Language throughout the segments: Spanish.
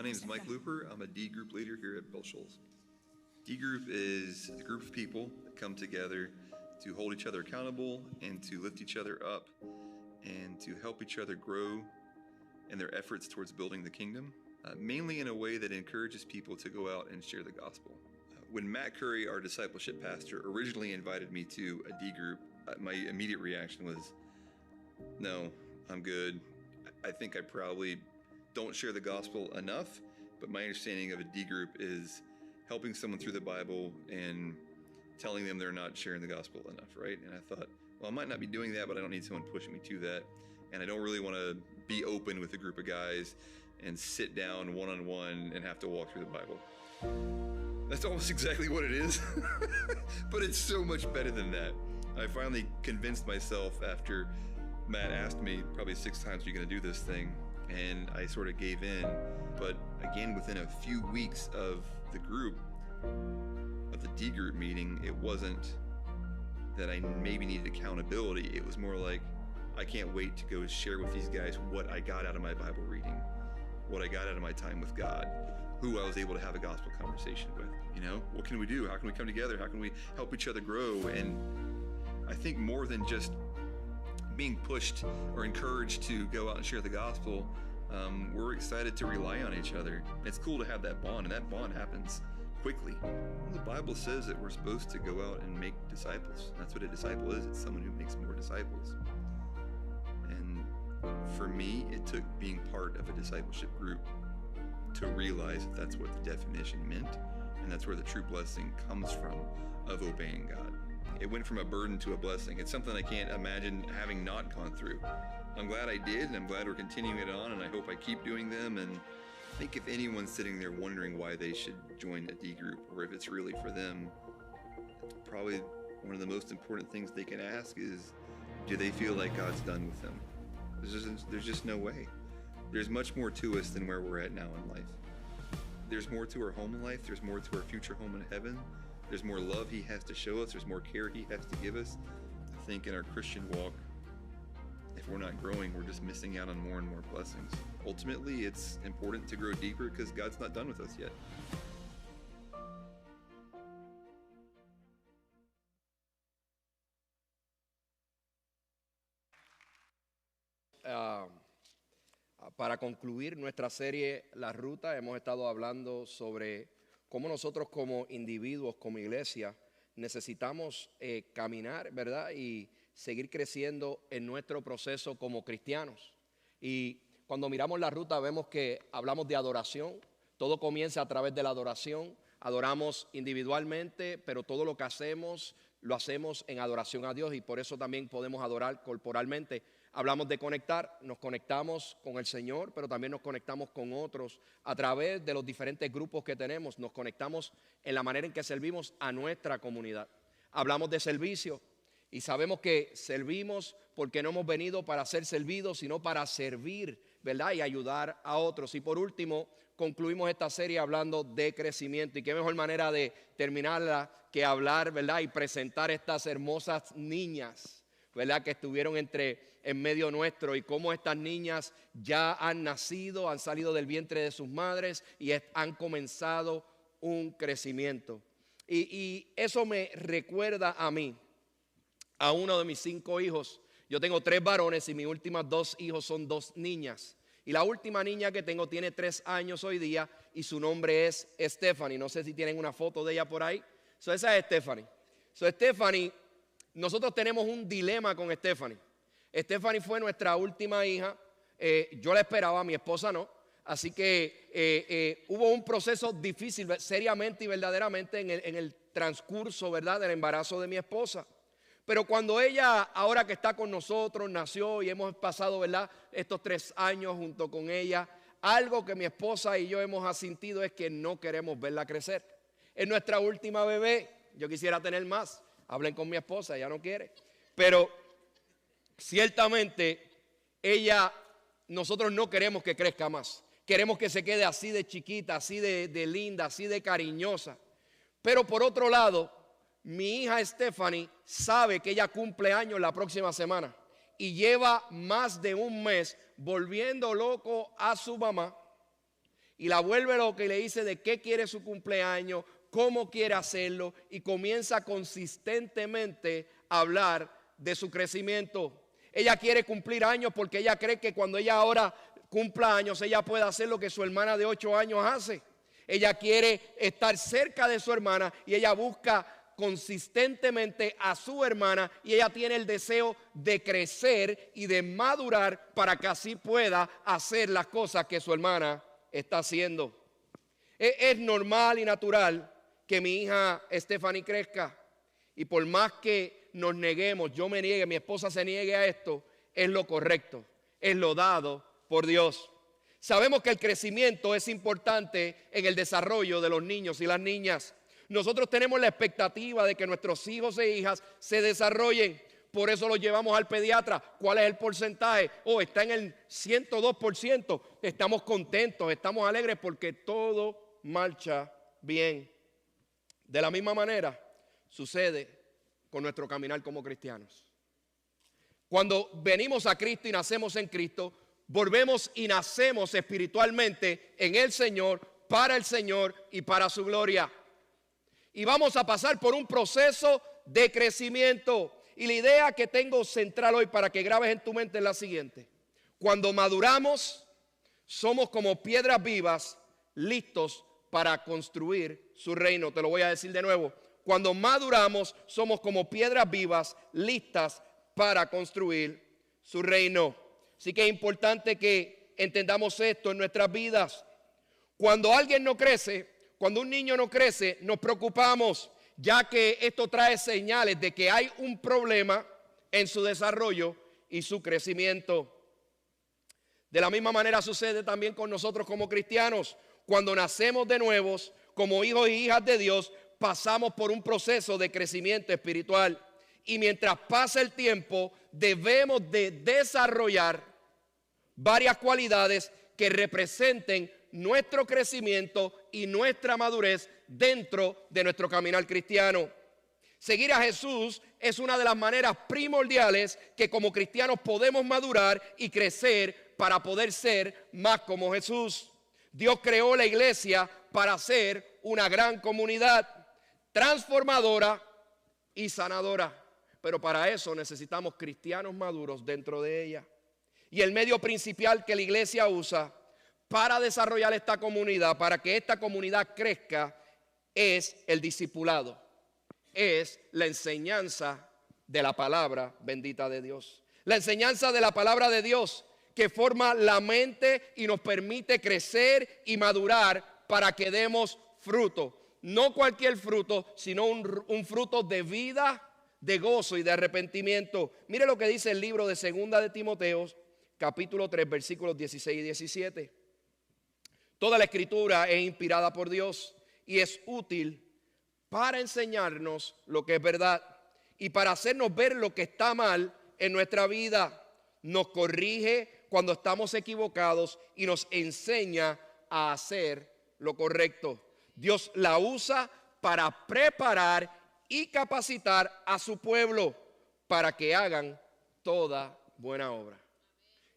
My name is Mike Looper. I'm a D group leader here at Bill Shoals. D group is a group of people that come together to hold each other accountable and to lift each other up and to help each other grow in their efforts towards building the kingdom, mainly in a way that encourages people to go out and share the gospel. When Matt Curry, our discipleship pastor, originally invited me to a D group, my immediate reaction was, no, I'm good. I think I probably don't share the gospel enough, but my understanding of a D group is helping someone through the Bible and telling them they're not sharing the gospel enough, right? And I thought, well, I might not be doing that, but I don't need someone pushing me to that. And I don't really want to be open with a group of guys and sit down one-on-one and have to walk through the Bible. That's almost exactly what it is, but it's so much better than that. I finally convinced myself after Matt asked me probably 6 times, are you going to do this thing? And I sort of gave in. But again, within a few weeks of the group, of the D group meeting, it wasn't that I maybe needed accountability. It was more like, I can't wait to go share with these guys what I got out of my Bible reading, what I got out of my time with God, who I was able to have a gospel conversation with. You know, what can we do? How can we come together? How can we help each other grow? And I think more than just being pushed or encouraged to go out and share the gospel, we're excited to rely on each other. It's cool to have that bond, and that bond happens quickly. The Bible says that we're supposed to go out and make disciples. That's what a disciple is. It's someone who makes more disciples. And for me, it took being part of a discipleship group to realize that that's what the definition meant, and that's where the true blessing comes from of obeying God. It went from a burden to a blessing. It's something I can't imagine having not gone through. I'm glad I did, and I'm glad we're continuing it on, and I hope I keep doing them. And I think if anyone's sitting there wondering why they should join a D group, or if it's really for them, probably one of the most important things they can ask is, do they feel like God's done with them? There's just no way. There's much more to us than where we're at now in life. There's more to our home in life. There's more to our future home in heaven. There's more love He has to show us. There's more care He has to give us. I think in our Christian walk, if we're not growing, we're just missing out on more and more blessings. Ultimately, it's important to grow deeper because God's not done with us yet. Para concluir nuestra serie La Ruta, hemos estado hablando sobre cómo nosotros como individuos, como iglesia, necesitamos caminar, ¿verdad? Y seguir creciendo en nuestro proceso como cristianos. Y cuando miramos la ruta vemos que hablamos de adoración. Todo comienza a través de la adoración. Adoramos individualmente, pero todo lo que hacemos lo hacemos en adoración a Dios, y por eso también podemos adorar corporalmente. Hablamos de conectar, nos conectamos con el Señor, pero también nos conectamos con otros a través de los diferentes grupos que tenemos. Nos conectamos en la manera en que servimos a nuestra comunidad. Hablamos de servicio y sabemos que servimos porque no hemos venido para ser servidos, sino para servir, ¿verdad? Y ayudar a otros. Y por último, concluimos esta serie hablando de crecimiento. Y qué mejor manera de terminarla que hablar, ¿verdad? Y presentar estas hermosas niñas, ¿verdad? Que estuvieron en medio nuestro, y cómo estas niñas ya han nacido, han salido del vientre de sus madres y han comenzado un crecimiento. Y eso me recuerda a mí, a uno de mis 5 hijos. Yo tengo 3 varones y mis últimas 2 hijos son 2 niñas. Y la última niña que tengo tiene 3 años hoy día y su nombre es Stephanie. No sé si tienen una foto de ella por ahí. Esa es Stephanie. Stephanie, nosotros tenemos un dilema con Stephanie. Stephanie fue nuestra última hija. Yo la esperaba, mi esposa no. Así que hubo un proceso difícil, seriamente y verdaderamente, en el transcurso, ¿verdad?, del embarazo de mi esposa. Pero cuando ella, ahora que está con nosotros, nació y hemos pasado, ¿verdad?, estos 3 años junto con ella, algo que mi esposa y yo hemos asintido es que no queremos verla crecer. Es nuestra última bebé. Yo quisiera tener más. Hablen con mi esposa, ella no quiere. Pero ciertamente nosotros no queremos que crezca más. Queremos que se quede así de chiquita, así de linda, así de cariñosa. Pero por otro lado, mi hija Stephanie sabe que ella cumple años la próxima semana y lleva más de un mes volviendo loco a su mamá y la vuelve loca y le dice de qué quiere su cumpleaños, cómo quiere hacerlo y comienza consistentemente a hablar de su crecimiento. Ella quiere cumplir años porque ella cree que cuando ella ahora cumpla años, ella puede hacer lo que su hermana de 8 años hace. Ella quiere estar cerca de su hermana y ella busca consistentemente a su hermana y ella tiene el deseo de crecer y de madurar para que así pueda hacer las cosas que su hermana está haciendo. Es normal y natural que mi hija Stephanie crezca y por más que nos neguemos, yo me niegue, mi esposa se niegue a esto, es lo correcto, es lo dado por Dios. Sabemos que el crecimiento es importante en el desarrollo de los niños y las niñas. Nosotros tenemos la expectativa de que nuestros hijos e hijas se desarrollen. Por eso los llevamos al pediatra. ¿Cuál es el porcentaje? Está en el 102%. Estamos contentos, estamos alegres porque todo marcha bien. De la misma manera sucede con nuestro caminar como cristianos. Cuando venimos a Cristo y nacemos en Cristo, volvemos y nacemos espiritualmente en el Señor, para el Señor y para su gloria. Y vamos a pasar por un proceso de crecimiento. Y la idea que tengo central hoy para que grabes en tu mente es la siguiente. Cuando maduramos, somos como piedras vivas, listos para construir su reino. Te lo voy a decir de nuevo. Cuando maduramos, somos como piedras vivas, listas para construir su reino. Así que es importante que entendamos esto en nuestras vidas. Cuando alguien no crece, cuando un niño no crece, nos preocupamos, ya que esto trae señales de que hay un problema en su desarrollo y su crecimiento. De la misma manera sucede también con nosotros como cristianos. Cuando nacemos de nuevos, como hijos y hijas de Dios, pasamos por un proceso de crecimiento espiritual. Y mientras pasa el tiempo, debemos de desarrollar varias cualidades que representen nuestro crecimiento y nuestra madurez dentro de nuestro caminar cristiano. Seguir a Jesús es una de las maneras primordiales que como cristianos podemos madurar y crecer para poder ser más como Jesús. Dios creó la iglesia para ser una gran comunidad transformadora y sanadora. Pero para eso necesitamos cristianos maduros dentro de ella. Y el medio principal que la iglesia usa para desarrollar esta comunidad, para que esta comunidad crezca, es el discipulado, es la enseñanza de la palabra bendita de Dios. La enseñanza de la palabra de Dios que forma la mente y nos permite crecer y madurar para que demos fruto. No cualquier fruto, sino un fruto de vida, de gozo y de arrepentimiento. Mire lo que dice el libro de 2 de Timoteo, capítulo 3, versículos 16 y 17. Toda la escritura es inspirada por Dios y es útil para enseñarnos lo que es verdad y para hacernos ver lo que está mal en nuestra vida. Nos corrige cuando estamos equivocados y nos enseña a hacer lo correcto. Dios la usa para preparar y capacitar a su pueblo para que hagan toda buena obra.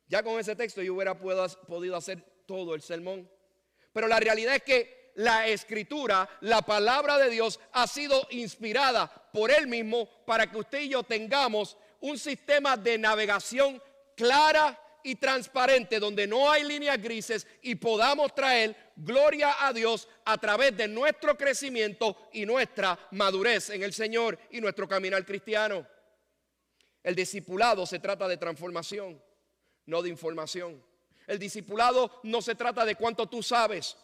Ya con ese texto yo hubiera podido hacer todo el sermón. Pero la realidad es que la escritura, la palabra de Dios, ha sido inspirada por Él mismo para que usted y yo tengamos un sistema de navegación clara y transparente, donde no hay líneas grises y podamos traer gloria a Dios a través de nuestro crecimiento y nuestra madurez en el Señor y nuestro caminar cristiano. El discipulado se trata de transformación, no de información. El discipulado no se trata de cuánto tú sabes.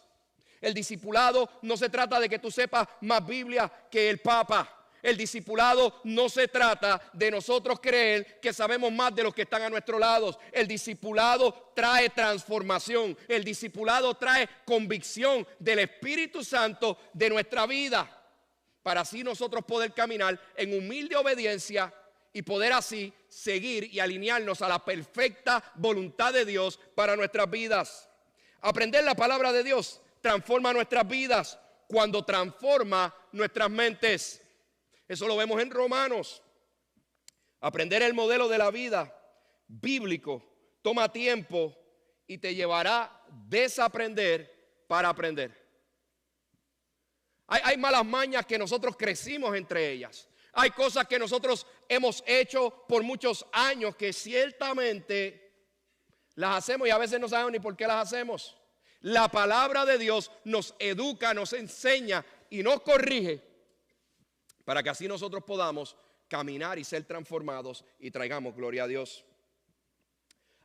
El discipulado no se trata de que tú sepas más Biblia que el Papa. El discipulado no se trata de nosotros creer que sabemos más de los que están a nuestro lado. El discipulado trae transformación. El discipulado trae convicción del Espíritu Santo de nuestra vida, para así nosotros poder caminar en humilde obediencia y poder así seguir y alinearnos a la perfecta voluntad de Dios para nuestras vidas. Aprender la palabra de Dios transforma nuestras vidas cuando transforma nuestras mentes. Eso lo vemos en Romanos. Aprender el modelo de la vida bíblico toma tiempo y te llevará a desaprender para aprender. Hay malas mañas que nosotros crecimos entre ellas. Hay cosas que nosotros hemos hecho por muchos años que ciertamente las hacemos y a veces no sabemos ni por qué las hacemos. La palabra de Dios nos educa, nos enseña y nos corrige para que así nosotros podamos caminar y ser transformados y traigamos gloria a Dios.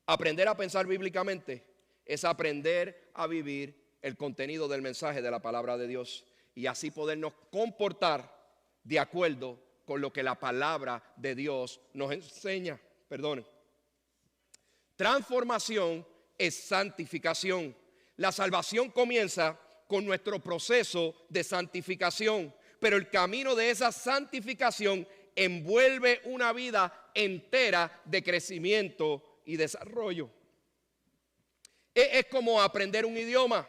Aprender a pensar bíblicamente es aprender a vivir el contenido del mensaje de la palabra de Dios y así podernos comportar de acuerdo con lo que la palabra de Dios nos enseña. Perdone. Transformación es santificación. La salvación comienza con nuestro proceso de santificación, pero el camino de esa santificación envuelve una vida entera de crecimiento y desarrollo. Es como aprender un idioma.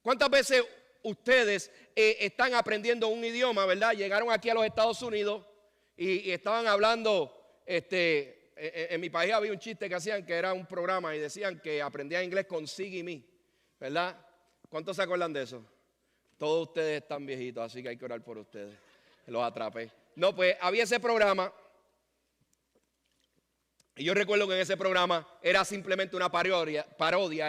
¿Cuántas veces ustedes están aprendiendo un idioma, verdad? Llegaron aquí a los Estados Unidos y estaban hablando, en mi país había un chiste que hacían que era un programa y decían que aprendían inglés con Sig y Me, ¿verdad? ¿Cuántos se acuerdan de eso? Todos ustedes están viejitos, así que hay que orar por ustedes. Los atrapé. No, pues había ese programa. Y yo recuerdo que en ese programa era simplemente una parodia,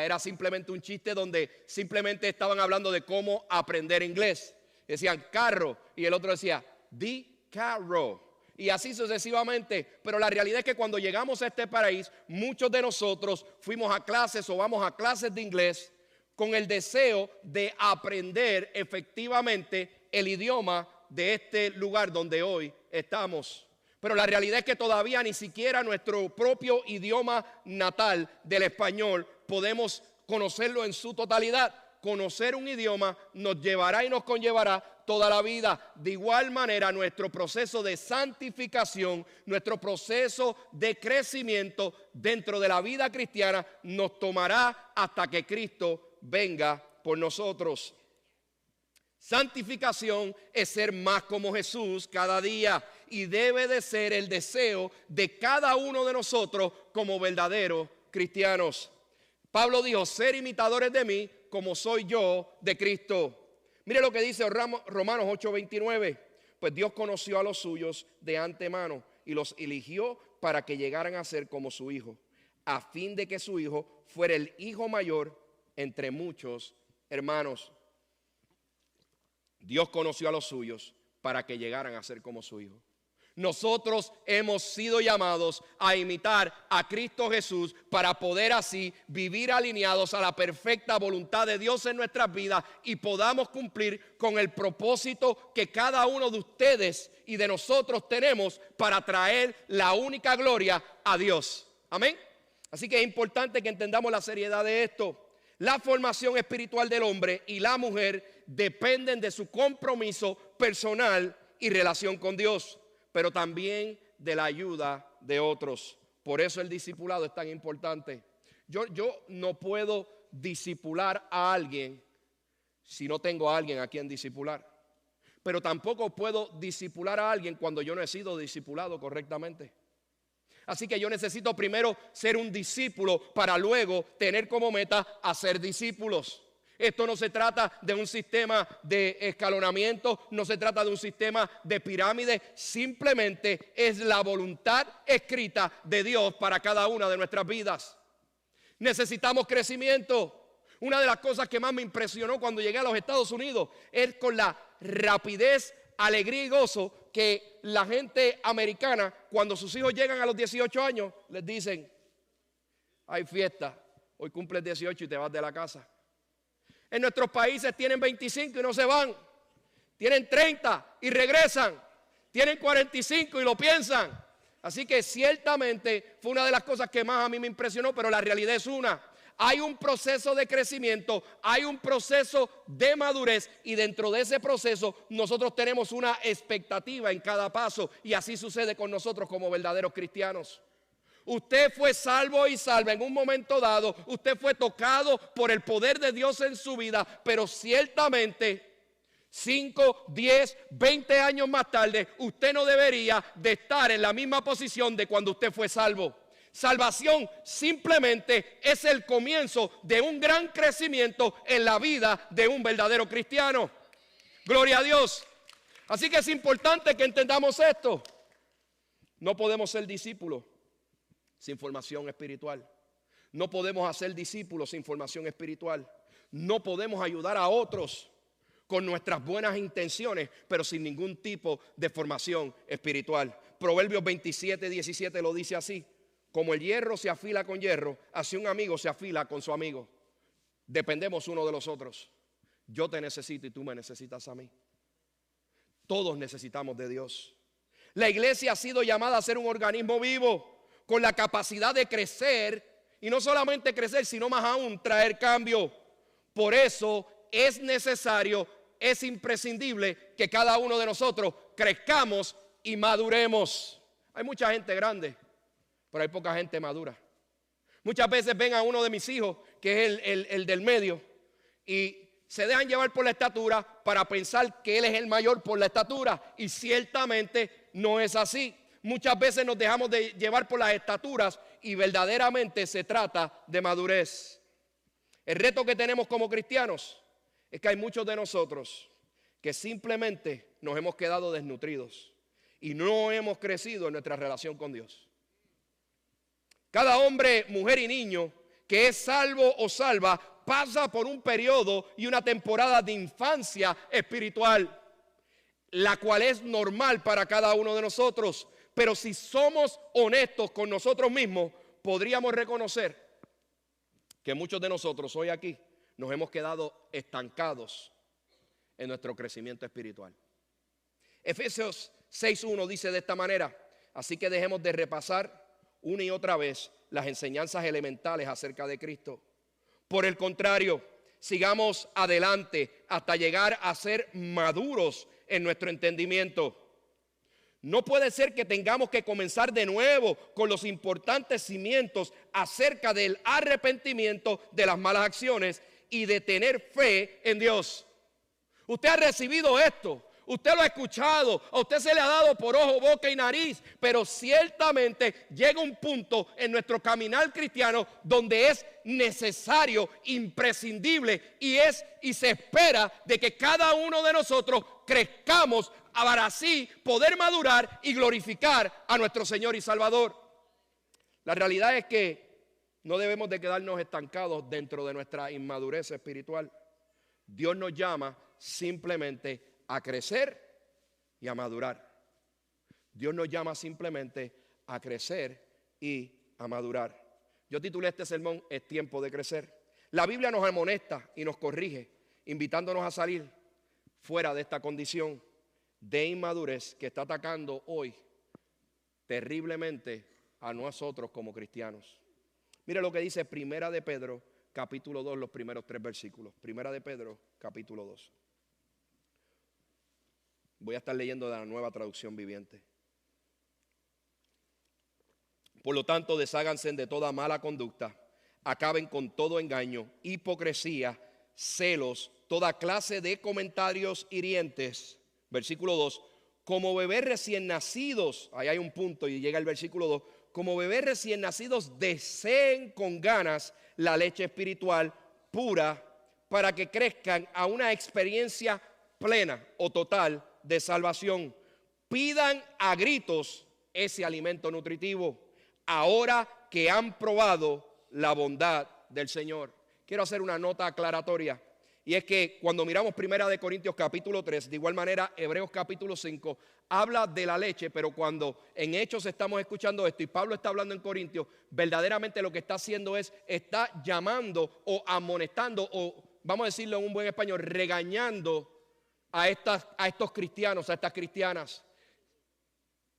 era simplemente un chiste donde simplemente estaban hablando de cómo aprender inglés. Decían carro y el otro decía the carro. Y así sucesivamente. Pero la realidad es que cuando llegamos a este país, muchos de nosotros fuimos a clases o vamos a clases de inglés con el deseo de aprender efectivamente el idioma de este lugar donde hoy estamos. Pero la realidad es que todavía ni siquiera nuestro propio idioma natal del español podemos conocerlo en su totalidad. Conocer un idioma nos llevará y nos conllevará toda la vida. De igual manera, nuestro proceso de santificación, nuestro proceso de crecimiento dentro de la vida cristiana nos tomará hasta que Cristo venga por nosotros. Santificación es ser más como Jesús cada día y debe de ser el deseo de cada uno de nosotros como verdaderos cristianos. Pablo dijo, ser imitadores de mí como soy yo de Cristo. Mire lo que dice Romanos 8:29. Pues Dios conoció a los suyos de antemano y los eligió para que llegaran a ser como su Hijo, a fin de que su Hijo fuera el hijo mayor entre muchos hermanos. Dios conoció a los suyos para que llegaran a ser como su Hijo. Nosotros hemos sido llamados a imitar a Cristo Jesús para poder así vivir alineados a la perfecta voluntad de Dios en nuestras vidas y podamos cumplir con el propósito que cada uno de ustedes y de nosotros tenemos para traer la única gloria a Dios. Amén. Así que es importante que entendamos la seriedad de esto. La formación espiritual del hombre y la mujer dependen de su compromiso personal y relación con Dios, pero también de la ayuda de otros. Por eso el discipulado es tan importante. Yo no puedo discipular a alguien si no tengo a alguien a quien discipular. Pero tampoco puedo discipular a alguien cuando yo no he sido discipulado correctamente. Así que yo necesito primero ser un discípulo para luego tener como meta hacer discípulos. Esto no se trata de un sistema de escalonamiento, no se trata de un sistema de pirámide, simplemente es la voluntad escrita de Dios para cada una de nuestras vidas. Necesitamos crecimiento. Una de las cosas que más me impresionó cuando llegué a los Estados Unidos es con la rapidez, alegría y gozo que la gente americana, cuando sus hijos llegan a los 18 años, les dicen, hay fiesta, hoy cumples 18 y te vas de la casa. En nuestros países tienen 25 y no se van. Tienen 30 y regresan. Tienen 45 y lo piensan. Así que ciertamente fue una de las cosas que más a mí me impresionó, pero la realidad es una. Hay un proceso de crecimiento, hay un proceso de madurez y dentro de ese proceso nosotros tenemos una expectativa en cada paso y así sucede con nosotros como verdaderos cristianos. Usted fue salvo y salva en un momento dado, usted fue tocado por el poder de Dios en su vida, pero ciertamente 5, 10, 20 años más tarde, usted no debería de estar en la misma posición de cuando usted fue salvo. Salvación simplemente es el comienzo de un gran crecimiento en la vida de un verdadero cristiano. Gloria a Dios. Así que es importante que entendamos esto. No podemos ser discípulos sin formación espiritual. No podemos hacer discípulos sin formación espiritual. No podemos ayudar a otros con nuestras buenas intenciones, pero sin ningún tipo de formación espiritual. Proverbios 27:17 lo dice así: como el hierro se afila con hierro, así un amigo se afila con su amigo. Dependemos uno de los otros. Yo te necesito y tú me necesitas a mí. Todos necesitamos de Dios. La iglesia ha sido llamada a ser un organismo vivo con la capacidad de crecer, y no solamente crecer, sino más aún traer cambio. Por eso es necesario, es imprescindible que cada uno de nosotros crezcamos y maduremos. Hay mucha gente grande, pero hay poca gente madura. Muchas veces ven a uno de mis hijos, que es el del medio, y se dejan llevar por la estatura para pensar que él es el mayor por la estatura, y ciertamente no es así. Muchas veces nos dejamos de llevar por las estaturas y verdaderamente se trata de madurez. El reto que tenemos como cristianos es que hay muchos de nosotros que simplemente nos hemos quedado desnutridos y no hemos crecido en nuestra relación con Dios. Cada hombre, mujer y niño que es salvo o salva pasa por un periodo y una temporada de infancia espiritual, la cual es normal para cada uno de nosotros. Pero si somos honestos con nosotros mismos, podríamos reconocer que muchos de nosotros hoy aquí nos hemos quedado estancados en nuestro crecimiento espiritual. Efesios 6:1 dice de esta manera: así que dejemos de repasar una y otra vez las enseñanzas elementales acerca de Cristo. Por el contrario, sigamos adelante hasta llegar a ser maduros en nuestro entendimiento. No puede ser que tengamos que comenzar de nuevo con los importantes cimientos acerca del arrepentimiento de las malas acciones y de tener fe en Dios. Usted ha recibido esto, usted lo ha escuchado, a usted se le ha dado por ojo, boca y nariz, pero ciertamente llega un punto en nuestro caminar cristiano donde es necesario, imprescindible y se espera de que cada uno de nosotros crezcamos para así poder madurar y glorificar a nuestro Señor y Salvador. La realidad es que no debemos de quedarnos estancados dentro de nuestra inmadurez espiritual. Dios nos llama simplemente a crecer y a madurar. Dios nos llama simplemente a crecer y a madurar. Yo titulé este sermón: es tiempo de crecer. La Biblia nos amonesta y nos corrige, invitándonos a salir fuera de esta condición de inmadurez que está atacando hoy terriblemente a nosotros como cristianos. Mire lo que dice Primera de Pedro, capítulo 2, los primeros 3 versículos. Primera de Pedro, capítulo 2. Voy a estar leyendo de la Nueva Traducción Viviente. Por lo tanto, desháganse de toda mala conducta, acaben con todo engaño, hipocresía, celos, toda clase de comentarios hirientes. Versículo 2, como bebés recién nacidos, ahí hay un punto y llega el versículo 2, como bebés recién nacidos deseen con ganas la leche espiritual pura para que crezcan a una experiencia plena o total de salvación. Pidan a gritos ese alimento nutritivo ahora que han probado la bondad del Señor. Quiero hacer una nota aclaratoria, y es que cuando miramos Primera de Corintios capítulo 3, de igual manera Hebreos capítulo 5, habla de la leche, pero cuando en Hechos estamos escuchando esto y Pablo está hablando en Corintios, verdaderamente lo que está haciendo es, está llamando o amonestando, o vamos a decirlo en un buen español, regañando a estos cristianos, a estas cristianas.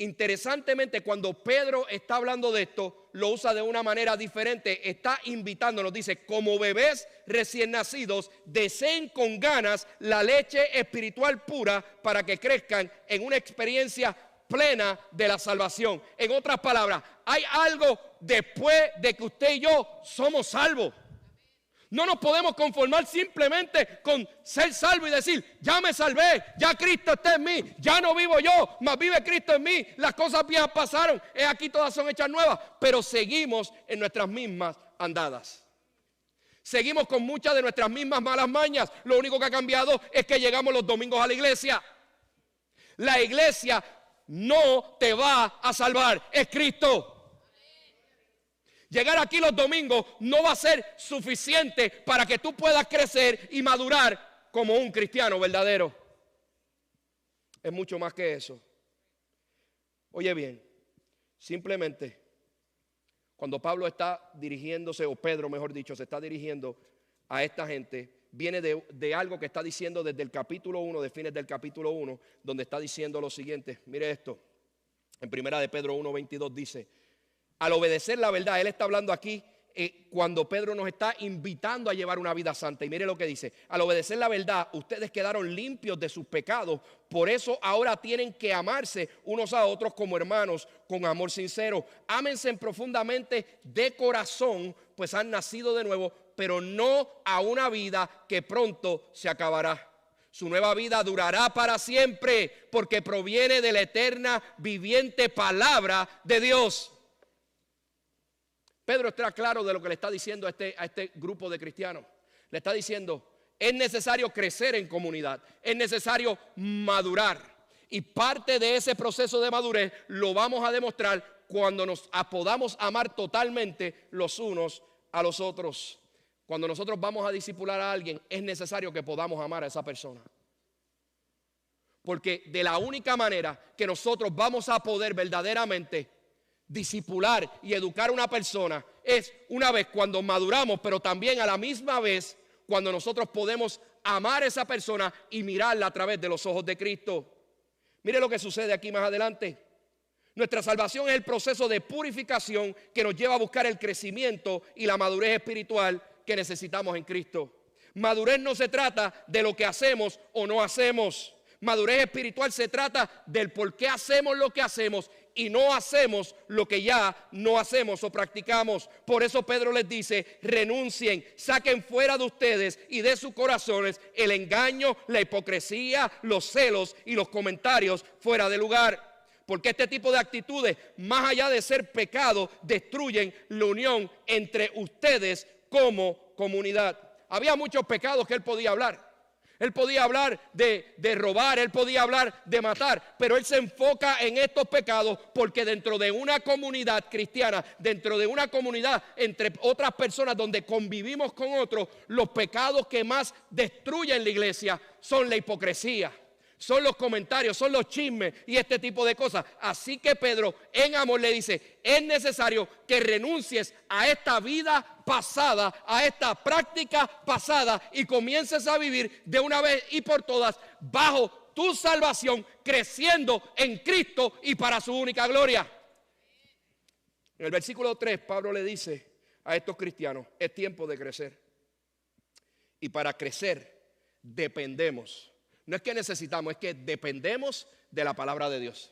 Interesantemente, cuando Pedro está hablando de esto, lo usa de una manera diferente. Está invitándonos, dice, como bebés recién nacidos, deseen con ganas la leche espiritual pura para que crezcan en una experiencia plena de la salvación. En otras palabras, hay algo después de que usted y yo somos salvos. No nos podemos conformar simplemente con ser salvo y decir, ya me salvé, ya Cristo está en mí, ya no vivo yo, mas vive Cristo en mí, las cosas viejas pasaron, aquí todas son hechas nuevas, pero seguimos en nuestras mismas andadas. Seguimos con muchas de nuestras mismas malas mañas. Lo único que ha cambiado es que llegamos los domingos a la iglesia. La iglesia no te va a salvar, es Cristo. Llegar aquí los domingos no va a ser suficiente para que tú puedas crecer y madurar como un cristiano verdadero. Es mucho más que eso. Oye bien, simplemente cuando Pablo está dirigiéndose, o Pedro mejor dicho, se está dirigiendo a esta gente, viene de algo que está diciendo desde el capítulo 1, de fines del capítulo 1, donde está diciendo lo siguiente. Mire esto, en primera de Pedro 1:22 dice, al obedecer la verdad, él está hablando aquí cuando Pedro nos está invitando a llevar una vida santa. Y mire lo que dice, al obedecer la verdad, ustedes quedaron limpios de sus pecados. Por eso ahora tienen que amarse unos a otros como hermanos, con amor sincero. Ámense profundamente de corazón, pues han nacido de nuevo, pero no a una vida que pronto se acabará. Su nueva vida durará para siempre, porque proviene de la eterna, viviente palabra de Dios. Pedro está claro de lo que le está diciendo a este grupo de cristianos. Le está diciendo, es necesario crecer en comunidad, es necesario madurar. Y parte de ese proceso de madurez lo vamos a demostrar cuando nos podamos amar totalmente los unos a los otros. Cuando nosotros vamos a discipular a alguien, es necesario que podamos amar a esa persona. Porque de la única manera que nosotros vamos a poder verdaderamente discipular y educar a una persona es una vez cuando maduramos, pero también a la misma vez cuando nosotros podemos amar a esa persona y mirarla a través de los ojos de Cristo. Mire lo que sucede aquí más adelante. Nuestra salvación es el proceso de purificación que nos lleva a buscar el crecimiento y la madurez espiritual que necesitamos en Cristo. Madurez no se trata de lo que hacemos o no hacemos. Madurez espiritual se trata del por qué hacemos lo que hacemos y no hacemos lo que ya no hacemos o practicamos. Por eso Pedro les dice, renuncien, saquen fuera de ustedes y de sus corazones el engaño, la hipocresía, los celos y los comentarios fuera de lugar. Porque este tipo de actitudes, más allá de ser pecado, destruyen la unión entre ustedes como comunidad. Había muchos pecados que él podía hablar. Él podía hablar de robar, él podía hablar de matar, pero él se enfoca en estos pecados porque dentro de una comunidad cristiana, dentro de una comunidad entre otras personas donde convivimos con otros, los pecados que más destruyen la iglesia son la hipocresía, son los comentarios, son los chismes y este tipo de cosas. Así que Pedro en amor le dice, es necesario que renuncies a esta vida pasada, a esta práctica pasada y comiences a vivir de una vez y por todas bajo tu salvación, creciendo en Cristo y para su única gloria. En el versículo 3 Pablo le dice a estos cristianos, es tiempo de crecer. Y para crecer dependemos. No es que necesitamos, es que dependemos de la palabra de Dios.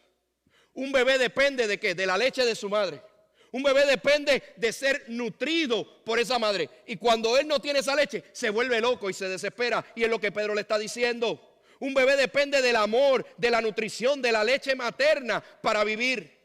Un bebé depende de ¿qué? De la leche de su madre. Un bebé depende de ser nutrido por esa madre. Y cuando él no tiene esa leche, se vuelve loco y se desespera. Y es lo que Pedro le está diciendo. Un bebé depende del amor, de la nutrición, de la leche materna para vivir.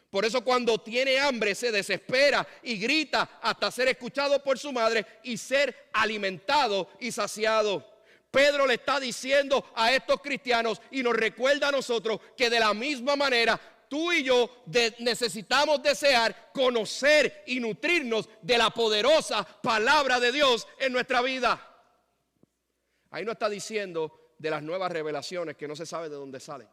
Por eso cuando tiene hambre se desespera y grita hasta ser escuchado por su madre y ser alimentado y saciado. Pedro le está diciendo a estos cristianos y nos recuerda a nosotros que de la misma manera tú y yo necesitamos desear conocer y nutrirnos de la poderosa palabra de Dios en nuestra vida. Ahí no está diciendo de las nuevas revelaciones que no se sabe de dónde salen.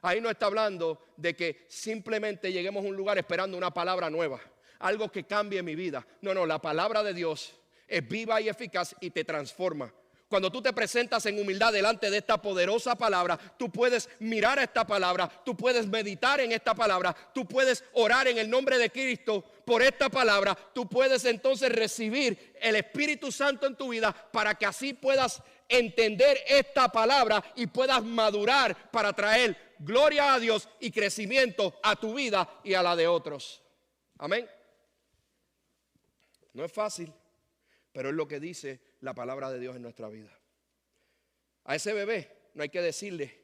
Ahí no está hablando de que simplemente lleguemos a un lugar esperando una palabra nueva, algo que cambie mi vida. No, la palabra de Dios es viva y eficaz y te transforma. Cuando tú te presentas en humildad delante de esta poderosa palabra, tú puedes mirar a esta palabra, tú puedes meditar en esta palabra, tú puedes orar en el nombre de Cristo por esta palabra, tú puedes entonces recibir el Espíritu Santo en tu vida para que así puedas entender esta palabra y puedas madurar para traer gloria a Dios y crecimiento a tu vida y a la de otros. Amén. No es fácil, pero es lo que dice la palabra de Dios en nuestra vida. A ese bebé no hay que decirle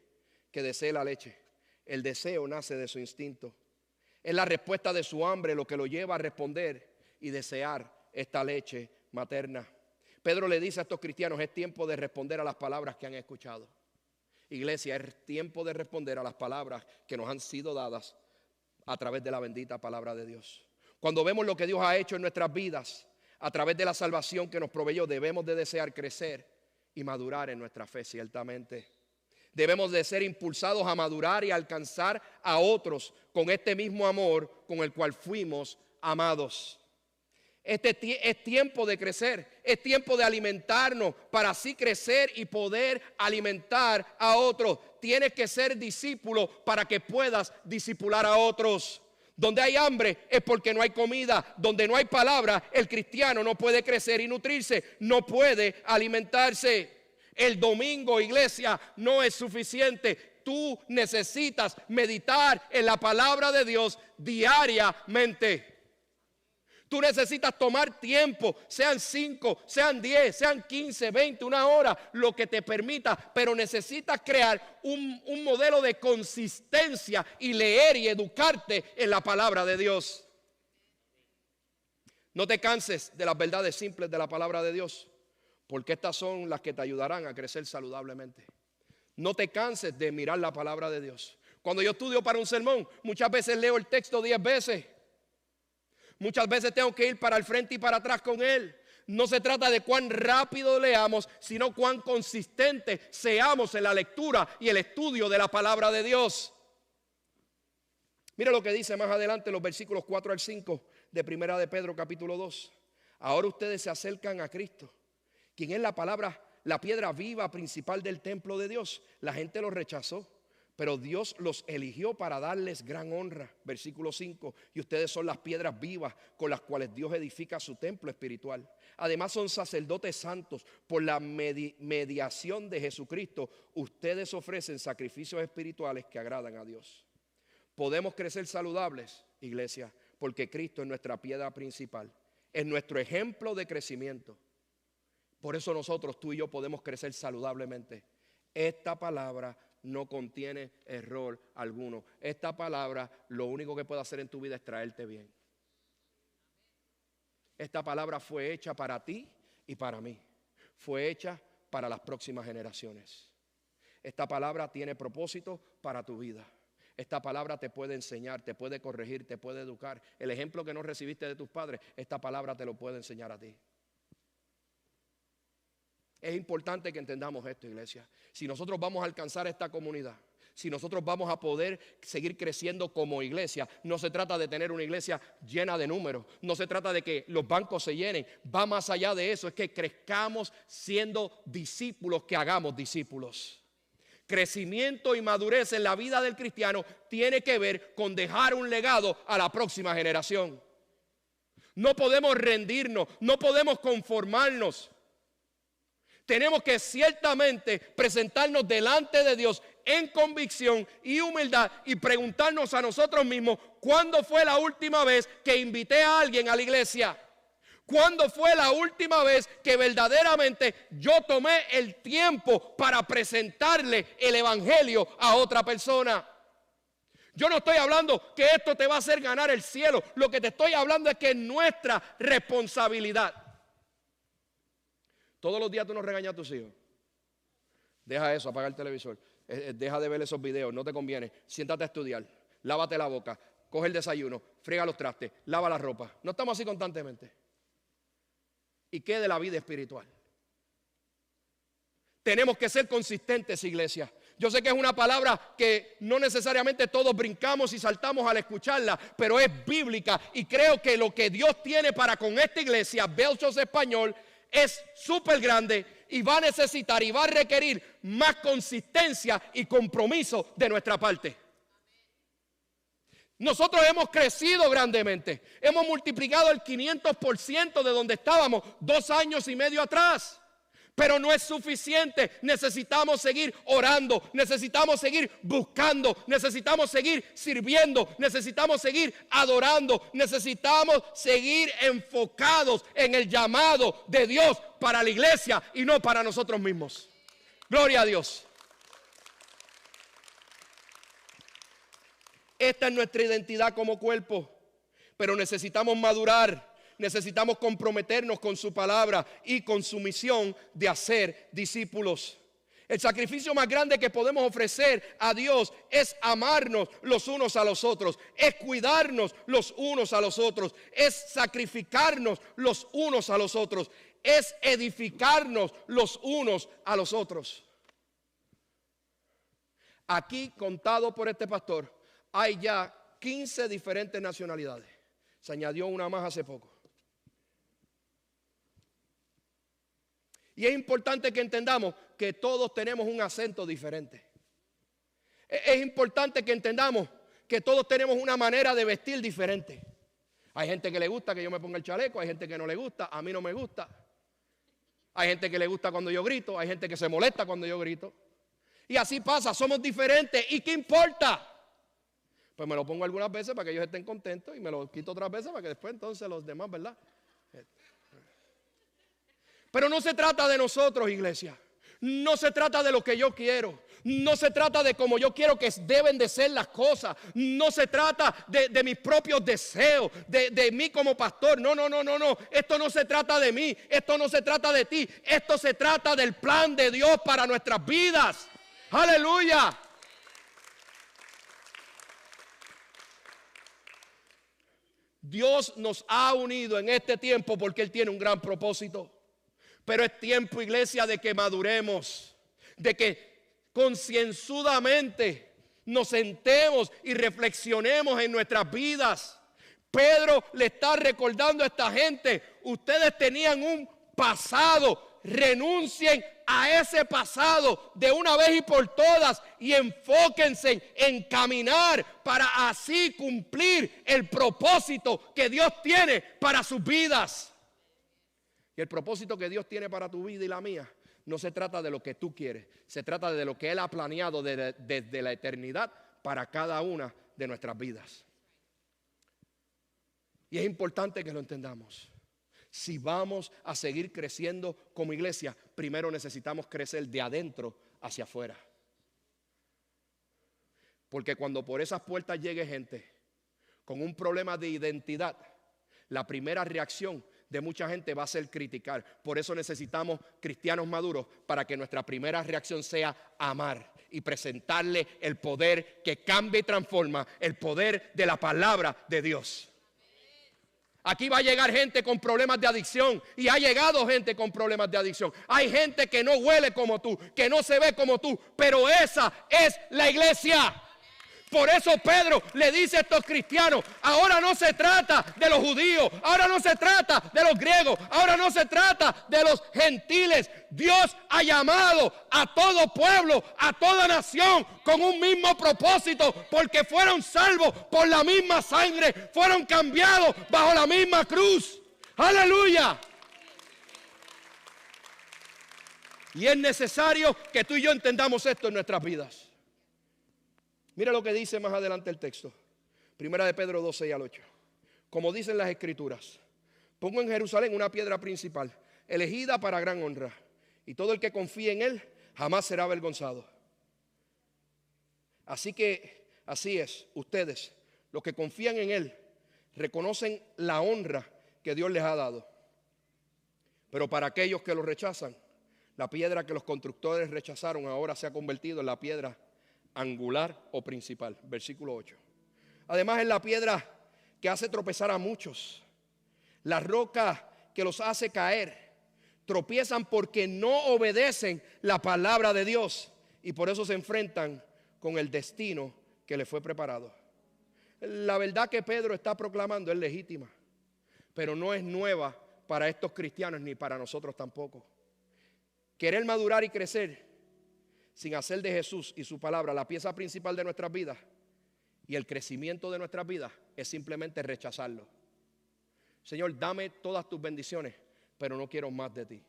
que desee la leche. El deseo nace de su instinto. Es la respuesta de su hambre lo que lo lleva a responder y desear esta leche materna. Pedro le dice a estos cristianos: es tiempo de responder a las palabras que han escuchado. Iglesia, es tiempo de responder a las palabras que nos han sido dadas a través de la bendita palabra de Dios. Cuando vemos lo que Dios ha hecho en nuestras vidas a través de la salvación que nos proveyó, debemos de desear crecer y madurar en nuestra fe, ciertamente. Debemos de ser impulsados a madurar y a alcanzar a otros con este mismo amor con el cual fuimos amados. Es tiempo de crecer, es tiempo de alimentarnos para así crecer y poder alimentar a otros. Tienes que ser discípulo para que puedas discipular a otros. Donde hay hambre es porque no hay comida. Donde no hay palabra, el cristiano no puede crecer y nutrirse, no puede alimentarse. El domingo, iglesia, no es suficiente. Tú necesitas meditar en la palabra de Dios diariamente. Tú necesitas tomar tiempo, sean 5, sean 10, sean 15, 20, una hora, lo que te permita, pero necesitas crear un modelo de consistencia y leer y educarte en la palabra de Dios. No te canses de las verdades simples de la palabra de Dios, porque estas son las que te ayudarán a crecer saludablemente. No te canses de mirar la palabra de Dios. Cuando yo estudio para un sermón, muchas veces leo el texto 10 veces. Muchas veces tengo que ir para el frente y para atrás con él. No se trata de cuán rápido leamos, sino cuán consistentes seamos en la lectura y el estudio de la palabra de Dios. Mira lo que dice más adelante los versículos 4 al 5 de Primera de Pedro capítulo 2. Ahora ustedes se acercan a Cristo, quien es la piedra viva principal del templo de Dios. La gente lo rechazó, pero Dios los eligió para darles gran honra. Versículo 5. Y ustedes son las piedras vivas con las cuales Dios edifica su templo espiritual. Además son sacerdotes santos. Por la mediación de Jesucristo, ustedes ofrecen sacrificios espirituales que agradan a Dios. Podemos crecer saludables, iglesia, porque Cristo es nuestra piedra principal. Es nuestro ejemplo de crecimiento. Por eso nosotros, tú y yo, podemos crecer saludablemente. Esta palabra no contiene error alguno. Esta palabra lo único que puede hacer en tu vida es traerte bien. Esta palabra fue hecha para ti y para mí. Fue hecha para las próximas generaciones. Esta palabra tiene propósito para tu vida. Esta palabra te puede enseñar, te puede corregir, te puede educar. El ejemplo que no recibiste de tus padres, esta palabra te lo puede enseñar a ti. Es importante que entendamos esto, iglesia. Si nosotros vamos a alcanzar esta comunidad, si nosotros vamos a poder seguir creciendo como iglesia, no se trata de tener una iglesia llena de números, no se trata de que los bancos se llenen, va más allá de eso, es que crezcamos siendo discípulos, que hagamos discípulos. Crecimiento y madurez en la vida del cristiano tiene que ver con dejar un legado a la próxima generación. No podemos rendirnos, no podemos conformarnos. Tenemos que ciertamente presentarnos delante de Dios en convicción y humildad y preguntarnos a nosotros mismos: ¿cuándo fue la última vez que invité a alguien a la iglesia? ¿Cuándo fue la última vez que verdaderamente yo tomé el tiempo para presentarle el evangelio a otra persona? Yo no estoy hablando que esto te va a hacer ganar el cielo. Lo que te estoy hablando es que es nuestra responsabilidad. Todos los días tú nos regañas a tus hijos. Deja eso, apaga el televisor. Deja de ver esos videos, no te conviene. Siéntate a estudiar, lávate la boca, coge el desayuno, friega los trastes, lava la ropa. No estamos así constantemente. ¿Y qué de la vida espiritual? Tenemos que ser consistentes, iglesia. Yo sé que es una palabra que no necesariamente todos brincamos y saltamos al escucharla, pero es bíblica y creo que lo que Dios tiene para con esta iglesia, Belchos Español, es súper grande y va a necesitar y va a requerir más consistencia y compromiso de nuestra parte. Nosotros hemos crecido grandemente, hemos multiplicado el 500% de donde estábamos 2 años y medio atrás, Pero no es suficiente. Necesitamos seguir orando, necesitamos seguir buscando, necesitamos seguir sirviendo, necesitamos seguir adorando, necesitamos seguir enfocados en el llamado de Dios para la iglesia y no para nosotros mismos. Gloria a Dios. Esta es nuestra identidad como cuerpo, pero necesitamos madurar, necesitamos comprometernos con su palabra y con su misión de hacer discípulos. El sacrificio más grande que podemos ofrecer a Dios es amarnos los unos a los otros, es cuidarnos los unos a los otros, es sacrificarnos los unos a los otros, es edificarnos los unos a los otros. Aquí, contado por este pastor, hay ya 15 diferentes nacionalidades. Se añadió una más hace poco. Y es importante que entendamos que todos tenemos un acento diferente. Es importante que entendamos que todos tenemos una manera de vestir diferente. Hay gente que le gusta que yo me ponga el chaleco, hay gente que no le gusta, a mí no me gusta. Hay gente que le gusta cuando yo grito, hay gente que se molesta cuando yo grito. Y así pasa, somos diferentes. ¿Y qué importa? Pues me lo pongo algunas veces para que ellos estén contentos y me lo quito otras veces para que después entonces los demás, ¿verdad? Pero no se trata de nosotros, iglesia. No se trata de lo que yo quiero. No se trata de cómo yo quiero que deben de ser las cosas. No se trata de mis propios deseos, de mí como pastor. No. Esto no se trata de mí. Esto no se trata de ti. Esto se trata del plan de Dios para nuestras vidas. Aleluya. Dios nos ha unido en este tiempo porque Él tiene un gran propósito. Pero es tiempo, iglesia, de que maduremos, de que concienzudamente nos sentemos y reflexionemos en nuestras vidas. Pedro le está recordando a esta gente, ustedes tenían un pasado, renuncien a ese pasado de una vez y por todas y enfóquense en caminar para así cumplir el propósito que Dios tiene para sus vidas. Y el propósito que Dios tiene para tu vida y la mía no se trata de lo que tú quieres, se trata de lo que Él ha planeado desde la eternidad para cada una de nuestras vidas. Y es importante que lo entendamos. Si vamos a seguir creciendo como iglesia, primero necesitamos crecer de adentro hacia afuera. Porque cuando por esas puertas llegue gente con un problema de identidad, la primera reacción de mucha gente va a ser criticar. Por eso necesitamos cristianos maduros para que nuestra primera reacción sea amar y presentarle el poder que cambia y transforma, el poder de la palabra de Dios. Aquí va a llegar gente con problemas de adicción y ha llegado gente con problemas de adicción. Hay gente que no huele como tú, que no se ve como tú, pero esa es la iglesia. Por eso Pedro le dice a estos cristianos, ahora no se trata de los judíos, ahora no se trata de los griegos, ahora no se trata de los gentiles. Dios ha llamado a todo pueblo, a toda nación con un mismo propósito, porque fueron salvos por la misma sangre, fueron cambiados bajo la misma cruz. ¡Aleluya! Y es necesario que tú y yo entendamos esto en nuestras vidas. Mira lo que dice más adelante el texto. Primera de Pedro 2, 6 al 8. Como dicen las escrituras, pongo en Jerusalén una piedra principal, elegida para gran honra, y todo el que confíe en él jamás será avergonzado. Así es, ustedes, los que confían en él, reconocen la honra que Dios les ha dado. Pero para aquellos que lo rechazan, la piedra que los constructores rechazaron ahora se ha convertido en la piedra angular o principal. Versículo 8. Además es la piedra que hace tropezar a muchos, la roca que los hace caer. Tropiezan porque no obedecen la palabra de Dios y por eso se enfrentan con el destino que les fue preparado. La verdad que Pedro está proclamando es legítima, pero no es nueva para estos cristianos ni para nosotros tampoco. Querer madurar y crecer sin hacer de Jesús y su palabra la pieza principal de nuestras vidas y el crecimiento de nuestras vidas es simplemente rechazarlo. Señor, dame todas tus bendiciones, pero no quiero más de ti.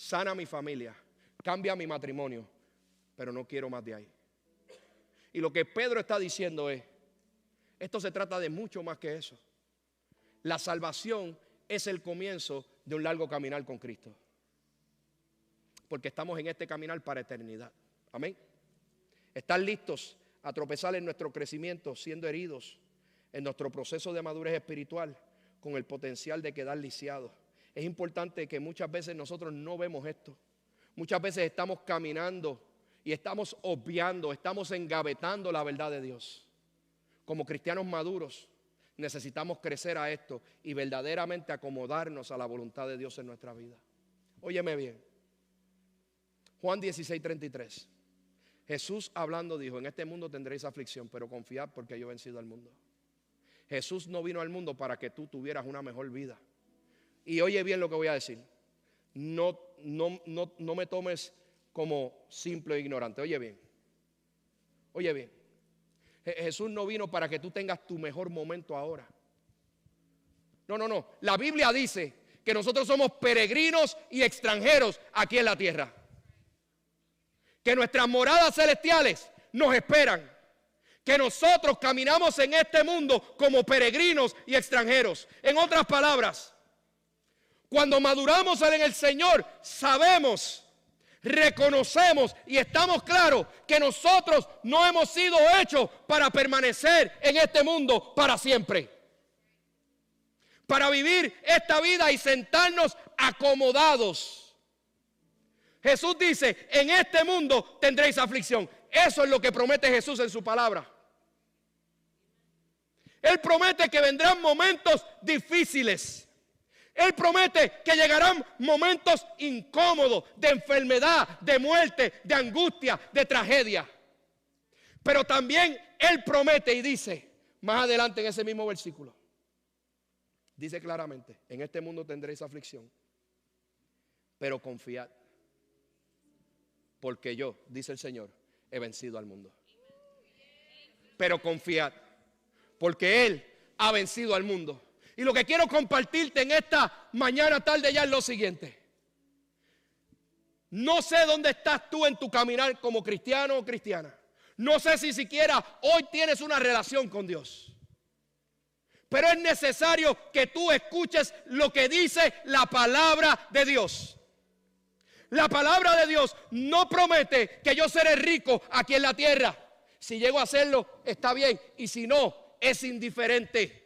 sana mi familia, cambia mi matrimonio, pero no quiero más de ahí. Y lo que Pedro está diciendo es, esto se trata de mucho más que eso. La salvación es el comienzo de un largo caminar con Cristo. Porque estamos en este caminar para eternidad. Amén. Estar listos a tropezar en nuestro crecimiento, siendo heridos en nuestro proceso de madurez espiritual, con el potencial de quedar lisiados. Es importante que muchas veces nosotros no vemos esto. Muchas veces estamos caminando y estamos obviando, estamos engavetando la verdad de Dios. Como cristianos maduros necesitamos crecer a esto y verdaderamente acomodarnos a la voluntad de Dios en nuestra vida. Óyeme bien. Juan 16:33. Jesús hablando dijo, en este mundo tendréis aflicción, pero confiad porque yo he vencido al mundo. Jesús no vino al mundo para que tú tuvieras una mejor vida. Y oye bien lo que voy a decir. No me tomes como simple e ignorante. Oye bien. Oye bien. Jesús no vino para que tú tengas tu mejor momento ahora. No. La Biblia dice que nosotros somos peregrinos y extranjeros aquí en la tierra. Que nuestras moradas celestiales nos esperan. Que nosotros caminamos en este mundo como peregrinos y extranjeros. En otras palabras, cuando maduramos en el Señor, sabemos, reconocemos y estamos claros que nosotros no hemos sido hechos para permanecer en este mundo para siempre. Para vivir esta vida y sentarnos acomodados. Jesús dice, en este mundo tendréis aflicción. Eso es lo que promete Jesús en su palabra. Él promete que vendrán momentos difíciles. Él promete que llegarán momentos incómodos, de enfermedad, de muerte, de angustia, de tragedia. Pero también Él promete y dice, más adelante en ese mismo versículo, dice claramente, en este mundo tendréis aflicción, pero confiad, porque yo, dice el Señor, he vencido al mundo. Pero confiad, porque Él ha vencido al mundo. Y lo que quiero compartirte en esta mañana, tarde ya es lo siguiente. No sé dónde estás tú en tu caminar como cristiano o cristiana. No sé si siquiera hoy tienes una relación con Dios. Pero es necesario que tú escuches lo que dice la palabra de Dios. La palabra de Dios no promete que yo seré rico aquí en la tierra. Si llego a hacerlo, está bien. Y si no, es indiferente.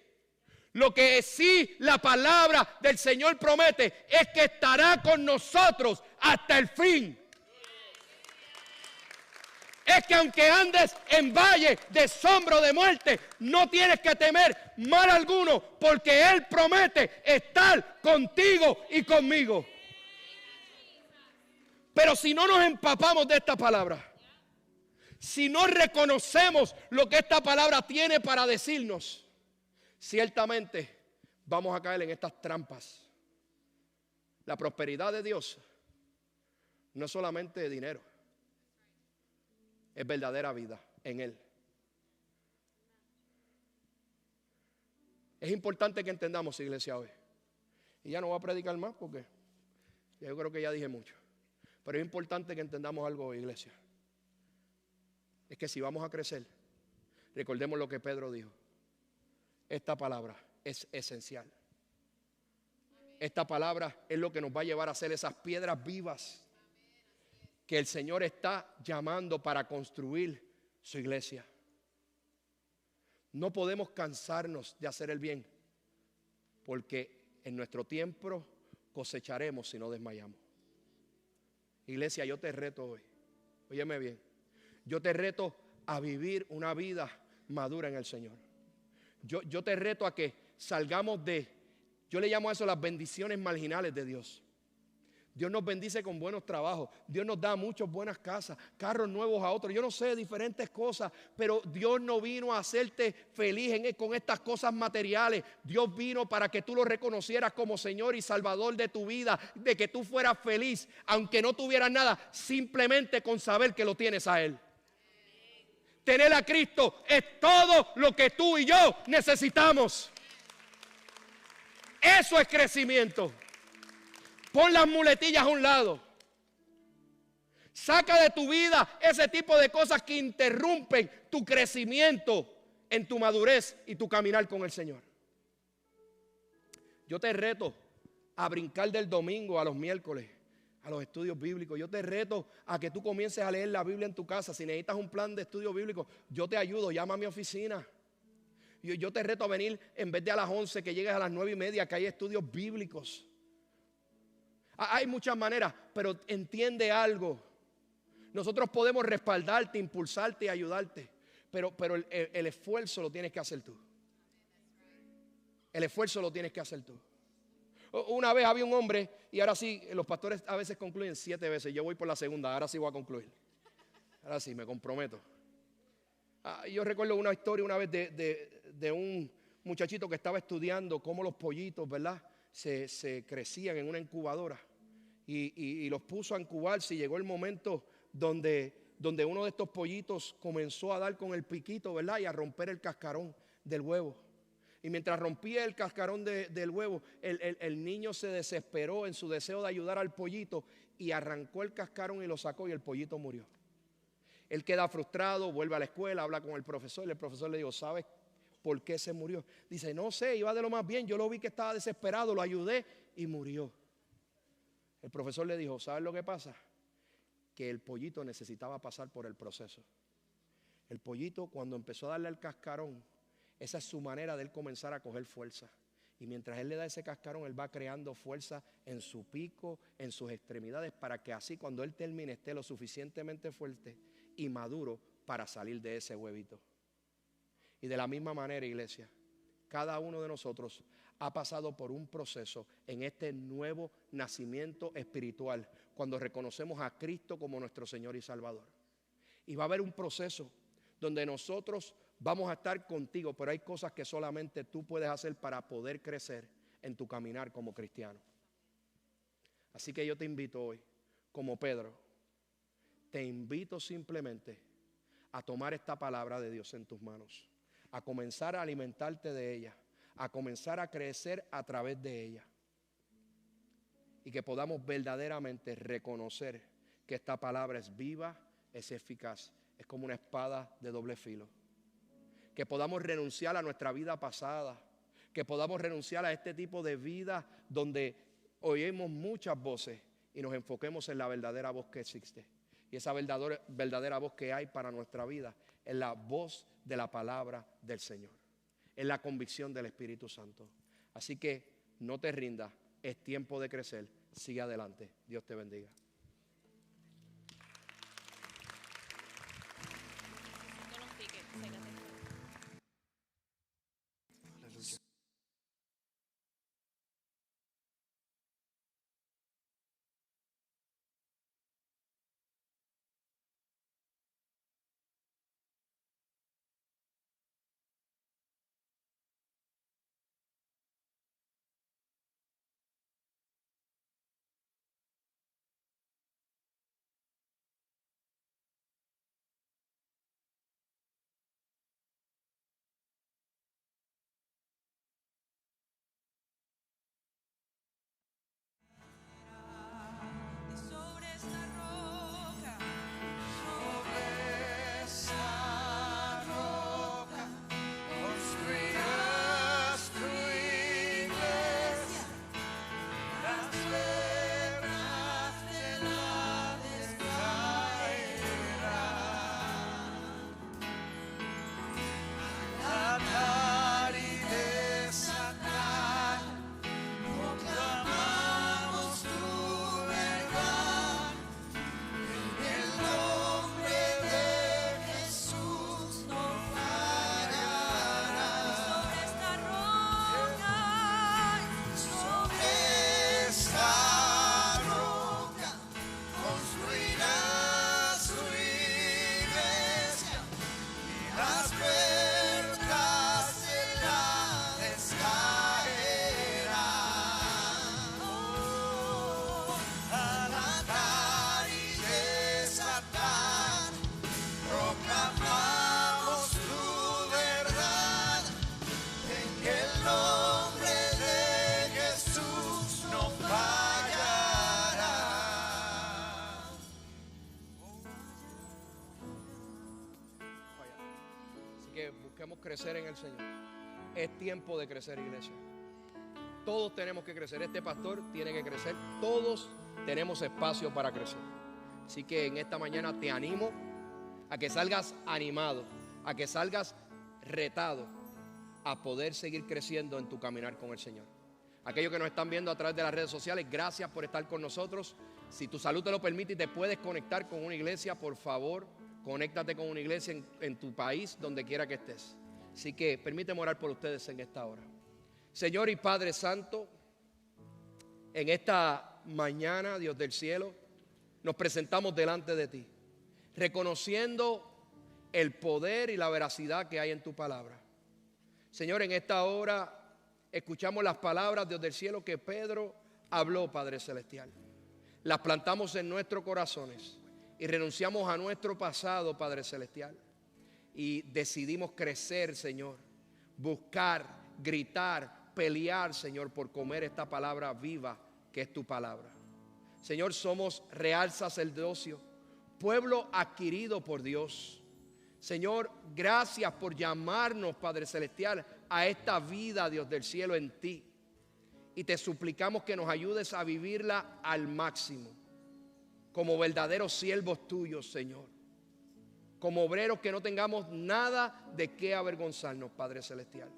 Lo que sí la palabra del Señor promete es que estará con nosotros hasta el fin. Es que aunque andes en valle de sombra de muerte, no tienes que temer mal alguno, porque Él promete estar contigo y conmigo. Pero si no nos empapamos de esta palabra, si no reconocemos lo que esta palabra tiene para decirnos, ciertamente vamos a caer en estas trampas. La prosperidad de Dios no es solamente dinero, es verdadera vida en Él. Es importante que entendamos, iglesia, hoy. Y ya no voy a predicar más porque yo creo que ya dije mucho. Pero es importante que entendamos algo hoy, iglesia. Es que si vamos a crecer, recordemos lo que Pedro dijo. Esta palabra es esencial. Esta palabra es lo que nos va a llevar a ser esas piedras vivas que el Señor está llamando para construir su iglesia. No podemos cansarnos de hacer el bien, porque en nuestro tiempo cosecharemos si no desmayamos. Iglesia, yo te reto hoy, óyeme bien, yo te reto a vivir una vida madura en el Señor. Yo te reto a que salgamos de, yo le llamo a eso las bendiciones marginales de Dios. Dios nos bendice con buenos trabajos. Dios nos da muchas buenas casas, carros nuevos a otros. Yo no sé, diferentes cosas, pero Dios no vino a hacerte feliz con estas cosas materiales. Dios vino para que tú lo reconocieras como Señor y Salvador de tu vida, de que tú fueras feliz, aunque no tuvieras nada, simplemente con saber que lo tienes a Él. Tener a Cristo es todo lo que tú y yo necesitamos. Eso es crecimiento. Pon las muletillas a un lado. Saca de tu vida ese tipo de cosas que interrumpen tu crecimiento en tu madurez y tu caminar con el Señor. Yo te reto a brincar del domingo a los miércoles, a los estudios bíblicos. Yo te reto a que tú comiences a leer la Biblia en tu casa. Si necesitas un plan de estudio bíblico, yo te ayudo, llama a mi oficina. Yo te reto a venir en vez de a las 11, que llegues a las 9:30, que hay estudios bíblicos. Hay muchas maneras, pero entiende algo. Nosotros podemos respaldarte, impulsarte y ayudarte, pero el esfuerzo lo tienes que hacer tú. El esfuerzo lo tienes que hacer tú. Una vez había un hombre, y ahora sí, los pastores a veces concluyen 7 veces. Yo voy por la segunda, ahora sí voy a concluir. Ahora sí, me comprometo. Yo recuerdo una historia una vez de un muchachito que estaba estudiando cómo los pollitos, ¿verdad?, se crecían en una incubadora. Y los puso a incubarse, y llegó el momento donde uno de estos pollitos comenzó a dar con el piquito, ¿verdad?, y a romper el cascarón del huevo. Y mientras rompía el cascarón del huevo, el niño se desesperó en su deseo de ayudar al pollito y arrancó el cascarón y lo sacó, y el pollito murió. Él queda frustrado, vuelve a la escuela, habla con el profesor, y el profesor le dijo: ¿sabes por qué se murió? Dice: no sé, iba de lo más bien, yo lo vi que estaba desesperado, lo ayudé y murió. El profesor le dijo: ¿sabes lo que pasa? Que el pollito necesitaba pasar por el proceso. El pollito, cuando empezó a darle al cascarón, esa es su manera de él comenzar a coger fuerza. Y mientras él le da ese cascarón, él va creando fuerza en su pico, en sus extremidades, para que así cuando él termine esté lo suficientemente fuerte y maduro para salir de ese huevito. Y de la misma manera, iglesia, cada uno de nosotros ha pasado por un proceso en este nuevo nacimiento espiritual, cuando reconocemos a Cristo como nuestro Señor y Salvador. Y va a haber un proceso donde nosotros vamos a estar contigo, pero hay cosas que solamente tú puedes hacer para poder crecer en tu caminar como cristiano. Así que yo te invito hoy, como Pedro, te invito simplemente a tomar esta palabra de Dios en tus manos, a comenzar a alimentarte de ella, a comenzar a crecer a través de ella, y que podamos verdaderamente reconocer que esta palabra es viva, es eficaz, es como una espada de doble filo. Que podamos renunciar a nuestra vida pasada, que podamos renunciar a este tipo de vida donde oímos muchas voces y nos enfoquemos en la verdadera voz que existe. Y esa verdadera voz que hay para nuestra vida es la voz de la palabra del Señor, es la convicción del Espíritu Santo. Así que no te rindas, es tiempo de crecer, sigue adelante. Dios te bendiga. que busquemos crecer en el Señor. Es tiempo de crecer, iglesia. Todos tenemos que crecer. Este pastor tiene que crecer. Todos tenemos espacio para crecer. Así que en esta mañana te animo a que salgas animado, a que salgas retado a poder seguir creciendo en tu caminar con el Señor. Aquellos que nos están viendo a través de las redes sociales, gracias por estar con nosotros. Si tu salud te lo permite y te puedes conectar con una iglesia, por favor, conéctate con una iglesia en tu país, donde quiera que estés. Así que permíteme orar por ustedes en esta hora. Señor y Padre Santo, en esta mañana, Dios del cielo, nos presentamos delante de ti, reconociendo el poder y la veracidad que hay en tu palabra. Señor, en esta hora escuchamos las palabras, Dios del cielo, que Pedro habló, Padre Celestial. Las plantamos en nuestros corazones y renunciamos a nuestro pasado, Padre Celestial. Y decidimos crecer, Señor, buscar, gritar, pelear, Señor, por comer esta palabra viva que es tu palabra. Señor, somos real sacerdocio, pueblo adquirido por Dios. Señor, gracias por llamarnos, Padre Celestial, a esta vida, Dios del cielo, en ti. Y te suplicamos que nos ayudes a vivirla al máximo, como verdaderos siervos tuyos, Señor. Como obreros que no tengamos nada de qué avergonzarnos, Padre Celestial.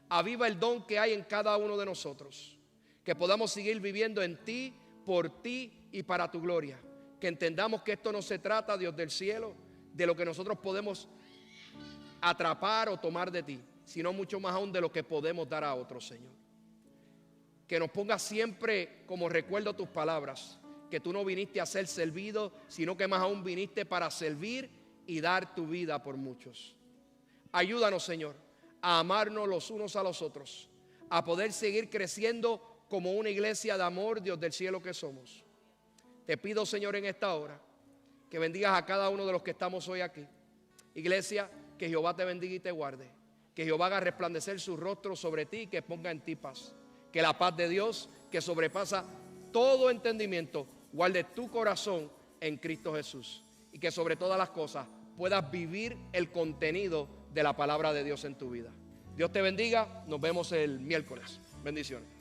Aviva el don que hay en cada uno de nosotros, que podamos seguir viviendo en ti, por ti y para tu gloria. Que entendamos que esto no se trata, Dios del cielo, de lo que nosotros podemos atrapar o tomar de ti, sino mucho más aún de lo que podemos dar a otros, Señor. Que nos pongas siempre como recuerdo tus palabras, que tú no viniste a ser servido, sino que más aún viniste para servir y dar tu vida por muchos. Ayúdanos, Señor, a amarnos los unos a los otros, a poder seguir creciendo como una iglesia de amor, Dios del cielo que somos. Te pido, Señor, en esta hora, que bendigas a cada uno de los que estamos hoy aquí. Iglesia, que Jehová te bendiga y te guarde. Que Jehová haga resplandecer su rostro sobre ti y que ponga en ti paz. Que la paz de Dios, que sobrepasa todo entendimiento, guarde tu corazón en Cristo Jesús. Y que sobre todas las cosas puedas vivir el contenido de la palabra de Dios en tu vida. Dios te bendiga. Nos vemos el miércoles. Bendiciones.